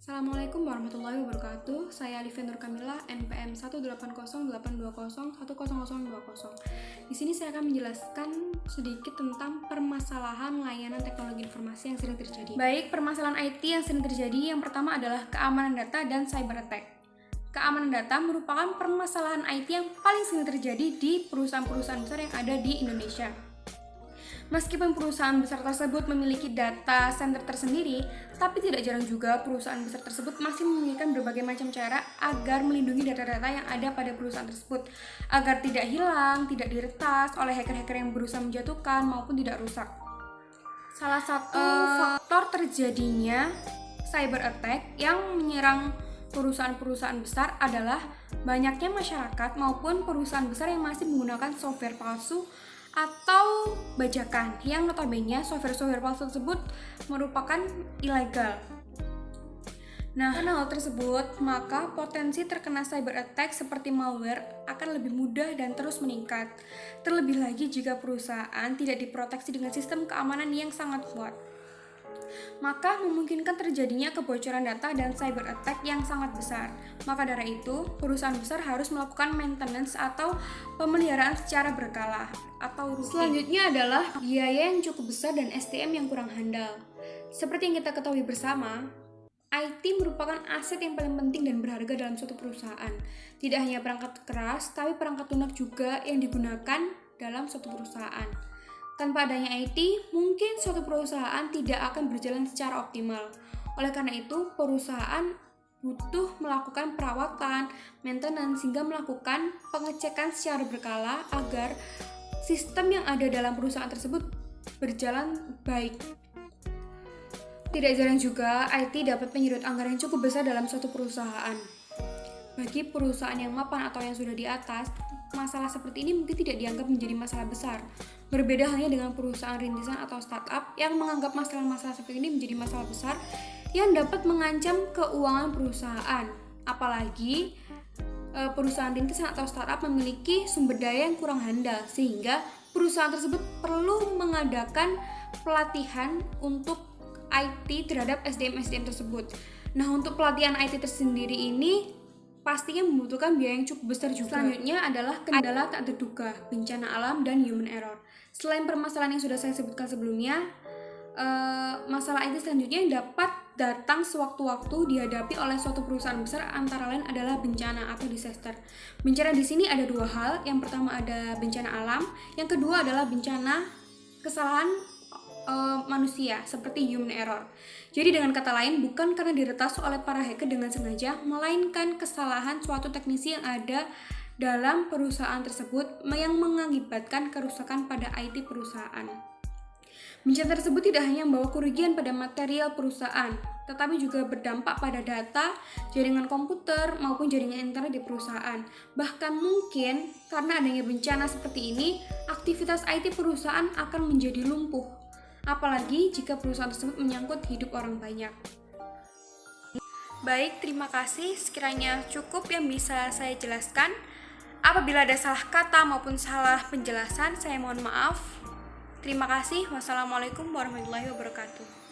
Assalamualaikum warahmatullahi wabarakatuh. Saya Alifia Nur Kamila, NPM 18082010020. Di sini saya akan menjelaskan sedikit tentang permasalahan layanan teknologi informasi yang sering terjadi. Baik, permasalahan IT yang sering terjadi yang pertama adalah keamanan data dan cyber attack. Keamanan data merupakan permasalahan IT yang paling sering terjadi di perusahaan-perusahaan besar yang ada di Indonesia. Meskipun perusahaan besar tersebut memiliki data center tersendiri, tapi tidak jarang juga perusahaan besar tersebut masih memiliki berbagai macam cara agar melindungi data-data yang ada pada perusahaan tersebut, agar tidak hilang, tidak diretas oleh hacker-hacker yang berusaha menjatuhkan maupun tidak rusak. Salah satu faktor terjadinya cyber attack yang menyerang perusahaan-perusahaan besar adalah banyaknya masyarakat maupun perusahaan besar yang masih menggunakan software palsu atau bajakan, yang notabene software palsu tersebut merupakan ilegal. Nah, karena hal tersebut, maka potensi terkena cyber attack seperti malware akan lebih mudah dan terus meningkat. Terlebih lagi jika perusahaan tidak diproteksi dengan sistem keamanan yang sangat kuat, maka memungkinkan terjadinya kebocoran data dan cyber attack yang sangat besar. Maka dari itu, perusahaan besar harus melakukan maintenance atau pemeliharaan secara berkala atau rutin. Selanjutnya adalah biaya yang cukup besar dan SDM yang kurang handal. Seperti yang kita ketahui bersama, IT merupakan aset yang paling penting dan berharga dalam suatu perusahaan. Tidak hanya perangkat keras, tapi perangkat lunak juga yang digunakan dalam suatu perusahaan. Tanpa adanya IT, mungkin suatu perusahaan tidak akan berjalan secara optimal. Oleh karena itu, perusahaan butuh melakukan perawatan, maintenance, hingga melakukan pengecekan secara berkala agar sistem yang ada dalam perusahaan tersebut berjalan baik. Tidak jarang juga, IT dapat menyedot anggaran yang cukup besar dalam suatu perusahaan. Bagi perusahaan yang mapan atau yang sudah di atas, masalah seperti ini mungkin tidak dianggap menjadi masalah besar. Berbeda halnya dengan perusahaan rintisan atau startup yang menganggap masalah-masalah seperti ini menjadi masalah besar yang dapat mengancam keuangan perusahaan. Apalagi perusahaan rintisan atau startup memiliki sumber daya yang kurang handal, sehingga perusahaan tersebut perlu mengadakan pelatihan untuk IT terhadap SDM tersebut. Nah, untuk pelatihan IT tersendiri ini pastinya membutuhkan biaya yang cukup besar juga. Selanjutnya adalah kendala tak terduga, bencana alam, dan human error. Selain permasalahan yang sudah saya sebutkan sebelumnya, masalah IT selanjutnya yang dapat datang sewaktu-waktu dihadapi oleh suatu perusahaan besar antara lain adalah bencana atau disaster. Bencana di sini ada dua hal. Yang pertama ada bencana alam, yang kedua adalah bencana kesalahan manusia seperti human error. Jadi dengan kata lain, bukan karena diretas oleh para hacker dengan sengaja, melainkan kesalahan suatu teknisi yang ada dalam perusahaan tersebut yang mengakibatkan kerusakan pada IT perusahaan. Bencana tersebut tidak hanya membawa kerugian pada material perusahaan, tetapi juga berdampak pada data, jaringan komputer, maupun jaringan internet di perusahaan. Bahkan mungkin karena adanya bencana seperti ini, aktivitas IT perusahaan akan menjadi lumpuh. Apalagi jika perusahaan tersebut menyangkut hidup orang banyak. Baik, terima kasih. Sekiranya cukup yang bisa saya jelaskan. Apabila ada salah kata maupun salah penjelasan, saya mohon maaf. Terima kasih. Wassalamualaikum warahmatullahi wabarakatuh.